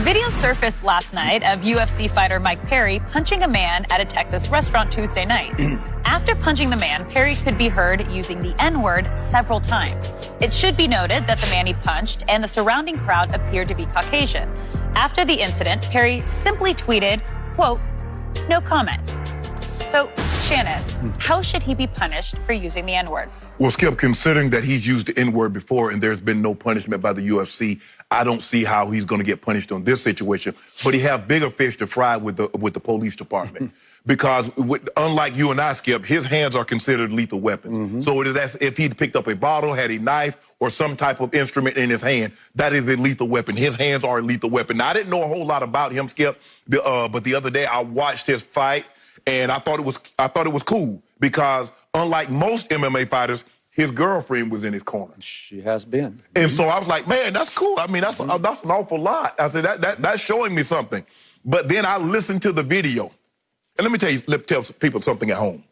Video surfaced last night of UFC fighter Mike Perry punching a man at a Texas restaurant Tuesday night. After punching the man, Perry could be heard using the N-word several times. It should be noted that the man he punched and the surrounding crowd appeared to be Caucasian. After the incident, Perry simply tweeted, quote, "No comment." So, Shannon, how should he be punished for using the N-word? Well, Skip, considering that he's used the N-word before and there's been no punishment by the UFC, I don't see how he's going to get punished on this situation. But he have bigger fish to fry with the police department. Because unlike you and I, Skip, his hands are considered lethal weapons. So if he picked up a bottle, had a knife, or some type of instrument in his hand, that is a lethal weapon. His hands are a lethal weapon. Now, I didn't know a whole lot about him, Skip, but the other day I watched his fight, and I thought it was cool because unlike most MMA fighters, his girlfriend was in his corner. She has been. And so I was like, man, that's cool. I mean, that's an awful lot. I said, that's showing me something. But then I listened to the video. And let me tell people something at home.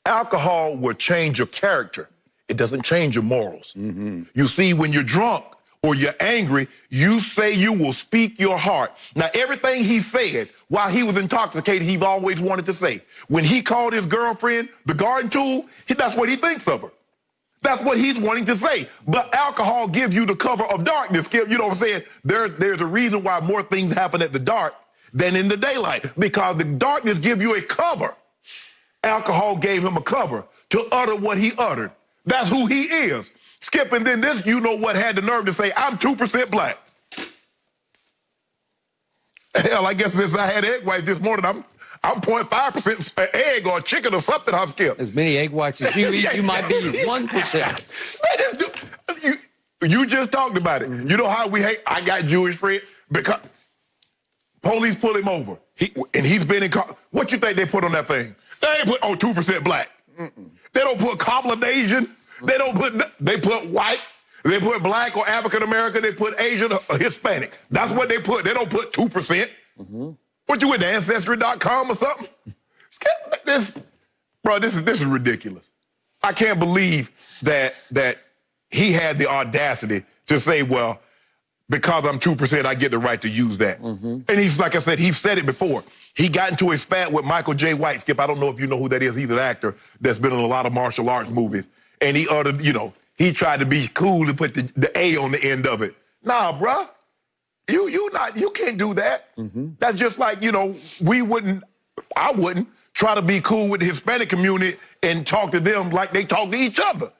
Alcohol will change your character. It doesn't change your morals. You see, when you're drunk or you're angry, you say you will speak your heart. Now, everything he said while he was intoxicated, he always wanted to say. When he called his girlfriend the garden tool, that's what he thinks of her. That's what he's wanting to say. But alcohol gives you the cover of darkness, Skip. You know what I'm saying? There's a reason why more things happen at the dark than in the daylight, because the darkness gives you a cover. Alcohol gave him a cover to utter what he uttered. That's who he is. Skip, and then this, you know what, had the nerve to say, I'm 2% black. Hell, I guess since I had egg whites this morning, I'm 0.5% egg or chicken or something, I'll Skip. As many egg whites as you eat, you might be 1%. Man, you just talked about it. You know how we hate, I got Jewish friends, because police pull him over. He's been in, what you think they put on that thing? They ain't put, 2% black. They don't put Caucasian. They put white, they put black or African American, they put Asian or Hispanic. That's what they put. They don't put 2%. What, you went to Ancestry.com or something? This is ridiculous. I can't believe that he had the audacity to say, well, because I'm 2%, I get the right to use that. And he's, like I said, he said it before. He got into a spat with Michael J. White. Skip, I don't know if you know who that is. He's an actor that's been in a lot of martial arts movies. And he uttered, he tried to be cool and put the A on the end of it. Nah, bruh. You can't do that. That's just like, I wouldn't try to be cool with the Hispanic community and talk to them like they talk to each other.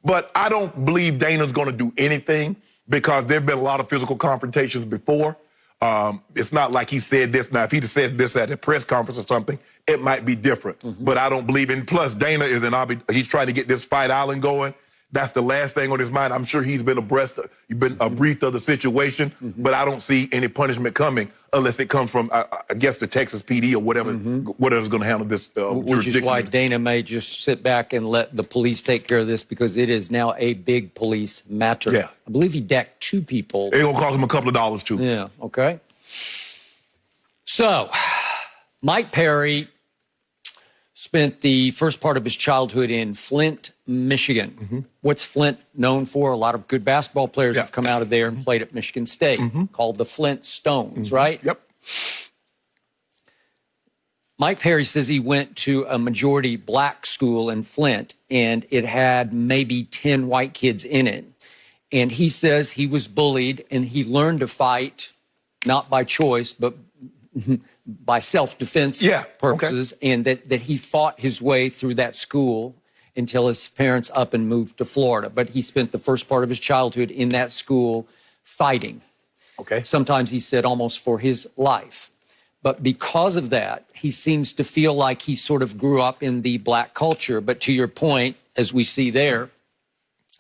But I don't believe Dana's going to do anything because there have been a lot of physical confrontations before. It's not like he said this. Now, if he'd said this at a press conference or something, it might be different. But I don't believe in. Plus, Dana is he's trying to get this Fight Island going. That's the last thing on his mind. I'm sure he's been briefed of the situation, but I don't see any punishment coming unless it comes from, I guess, the Texas PD or whatever's going to handle this which is why Dana may just sit back and let the police take care of this because it is now a big police matter. Yeah. I believe he decked 2 people. It's going to cost him a couple of dollars, too. Yeah, okay. So, Mike Perry spent the first part of his childhood in Flint, Michigan. What's Flint known for? A lot of good basketball players have come out of there and played at Michigan State, called the Flint Stones, right? Yep. Mike Perry says he went to a majority black school in Flint, and it had maybe 10 white kids in it. And he says he was bullied, and he learned to fight, not by choice, but by self-defense purposes, and that he fought his way through that school until his parents up and moved to Florida. But he spent the first part of his childhood in that school fighting. Okay. Sometimes he said almost for his life. But because of that, he seems to feel like he sort of grew up in the black culture. But to your point, as we see there,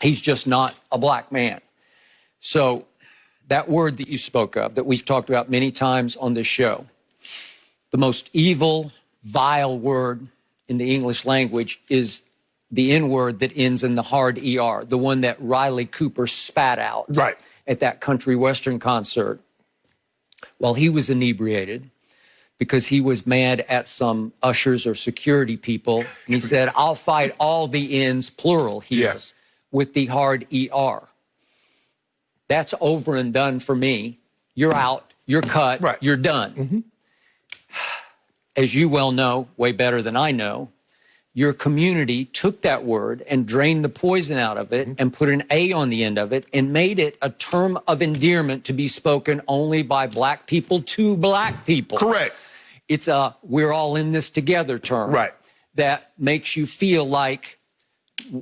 he's just not a black man. So that word that you spoke of, that we've talked about many times on this show, the most evil, vile word in the English language is the N-word that ends in the hard ER, the one that Riley Cooper spat out at that country western concert while he was inebriated because he was mad at some ushers or security people. And he said, I'll fight all the N's, plural here, with the hard ER. That's over and done for me. you're out, you're cut, Right. you're done. As you well know, way better than I know, your community took that word and drained the poison out of it and put an A on the end of it and made it a term of endearment to be spoken only by black people to black people. Correct. It's a we're all in this together term. Right. That makes you feel like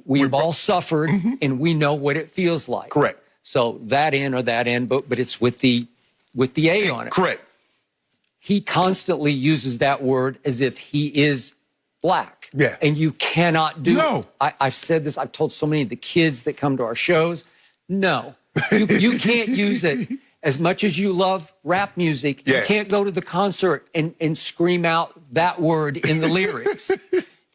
we've all suffered and we know what it feels like. Correct. So that in or that in, but it's with the A on it. Correct. He constantly uses that word as if he is black. Yeah. And you cannot do No. it. I've said this, I've told so many of the kids that come to our shows, no. You can't use it. As much as you love rap music, Yeah. you can't go to the concert and scream out that word in the lyrics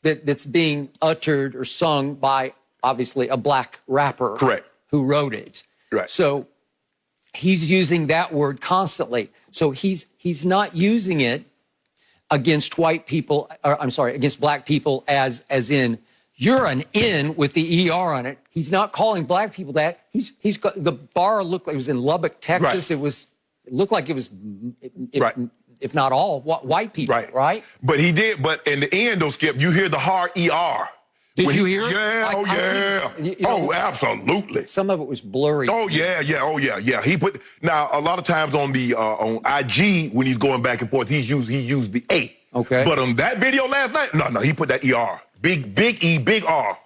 that's being uttered or sung by, obviously, a black rapper. Correct. Who wrote it. Right. So he's using that word constantly. So he's not using it against white people, or I'm sorry, against black people as in you're an N with the ER on it. He's not calling black people that. He's got the bar looked like it was in Lubbock, Texas. Right. It looked like it was Right. if not all white people, right? But he did, but in the end though, Skip, you hear the hard ER. Did When you hear it? Yeah, You know, oh, absolutely. Some of it was blurry. Oh yeah. He put now a lot of times on the on IG when he's going back and forth, he used the A. Okay. But on that video last night, no, he put that ER. Big E, big R.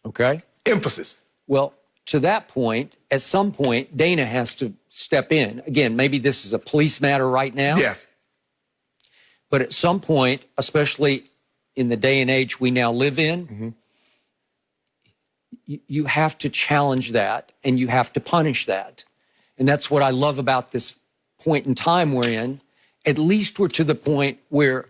Okay. Emphasis. Well, to that point, at some point, Dana has to step in. Again, maybe this is a police matter right now. Yes. But at some point, especially in the day and age we now live in, you have to challenge that and you have to punish that. And that's what I love about this point in time we're in. At least we're to the point where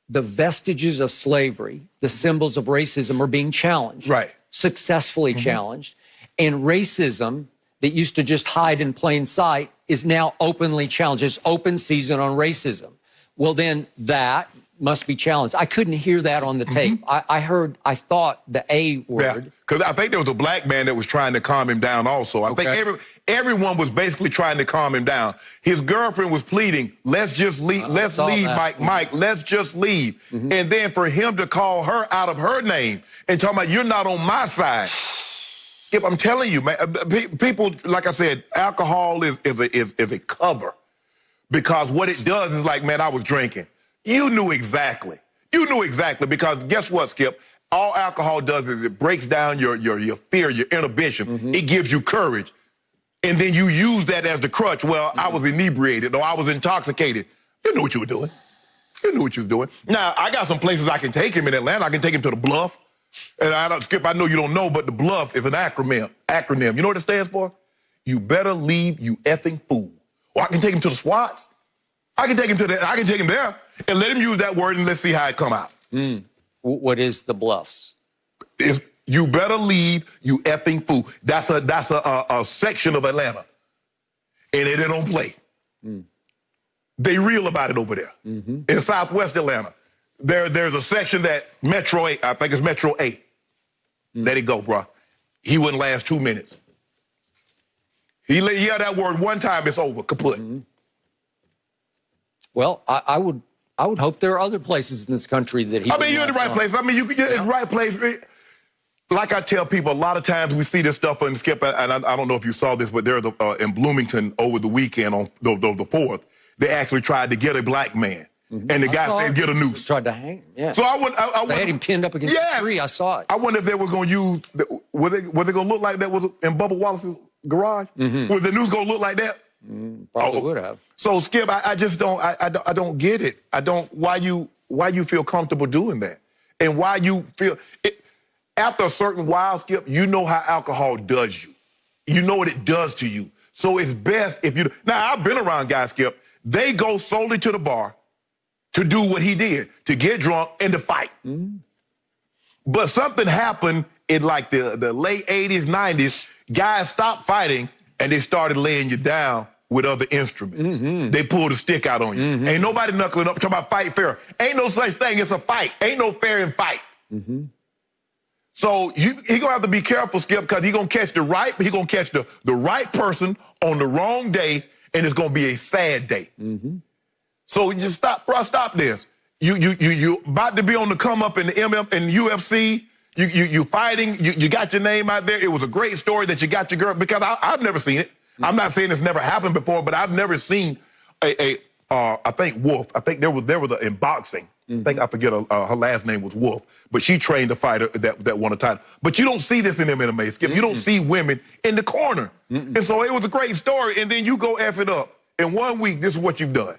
the vestiges of slavery, the symbols of racism are being challenged. Right. Successfully challenged. And racism that used to just hide in plain sight is now openly challenged. It's open season on racism. Well, then that must be challenged. I couldn't hear that on the tape. I thought the A word. Yeah, because I think there was a black man that was trying to calm him down also. I think everyone was basically trying to calm him down. His girlfriend was pleading, let's just leave, let's leave, Mike, let's just leave. And then for him to call her out of her name and talking about, you're not on my side. Skip, I'm telling you, man, people, like I said, alcohol is a cover. Because what it does is like, man, I was drinking. You knew exactly. You knew exactly because guess what, Skip? All alcohol does is it breaks down your fear, your inhibition. It gives you courage. And then you use that as the crutch. Well, I was inebriated or I was intoxicated. You knew what you were doing. You knew what you was doing. Now, I got some places I can take him in Atlanta. I can take him to the Bluff. And Skip, I know you don't know, but the Bluff is an acronym. You know what it stands for? You better leave, you effing fool. Or I can take him to the SWATs. I can take him there and let him use that word and let's see how it come out. What is the Bluffs? You better leave, you effing fool. That's a section of Atlanta. And they don't play. They real about it over there. In Southwest Atlanta. There's a section that Metro 8, I think it's Metro 8. Let it go, bro. He wouldn't last 2 minutes. He yelled that word one time, it's over, kaput. Well, I would hope there are other places in this country that he. I mean, you're in the right place. I mean, you can get in the right place. Like I tell people, a lot of times we see this stuff on Skip, and I don't know if you saw this, but there's in Bloomington over the weekend on the 4th, they actually tried to get a black man. And the guy said, get a noose. Tried to hang him, yeah. So I they had him pinned up against the tree. I saw it. I wonder if they were going to use, was it going to look like that was in Bubba Wallace's garage? Was the noose going to look like that? Probably would have. So Skip, I just don't, I don't get it. I don't, why you feel comfortable doing that? And why you feel, after a certain while, Skip, you know how alcohol does you. You know what it does to you. So it's best if you, now I've been around guys, Skip, they go solely to the bar to do what he did, to get drunk and to fight. But something happened in like the late 80s, 90s, guys stopped fighting and they started laying you down with other instruments. They pulled a stick out on you. Ain't nobody knuckling up, talking about fight fair. Ain't no such thing, it's a fight. Ain't no fair in fight. So he gonna have to be careful, Skip, because he gonna catch the right person on the wrong day, and it's going to be a sad day. So just stop, bro, stop this. You about to be on the come up in the UFC. You fighting. You got your name out there. It was a great story that you got your girl, because I've never seen it. I'm not saying it's never happened before, but I've never seen I think Wolf. I think there was in boxing. I think I forget her last name was Wolf, but she trained a fighter that won a title. But you don't see this in MMA, Skip. You don't see women in the corner. And so it was a great story, and then you go F it up. In 1 week, this is what you've done.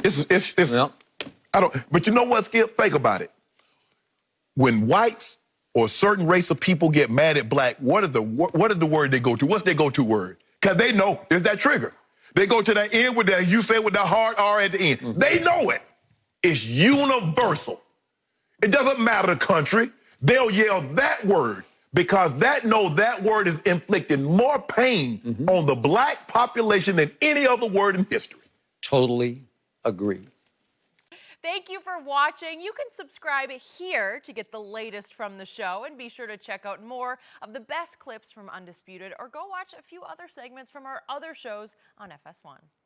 It's Well. I don't. But you know what, Skip? Think about it. When whites or a certain race of people get mad at black, what is the word they go to? What's their go-to word? Because they know it's that trigger. They go to that end with that, you say with that hard R at the end. They know it. It's universal. It doesn't matter the country. They'll yell that word because that word is inflicting more pain on the black population than any other word in history. Totally agree. Thank you for watching. You can subscribe here to get the latest from the show, and be sure to check out more of the best clips from Undisputed, or go watch a few other segments from our other shows on FS1.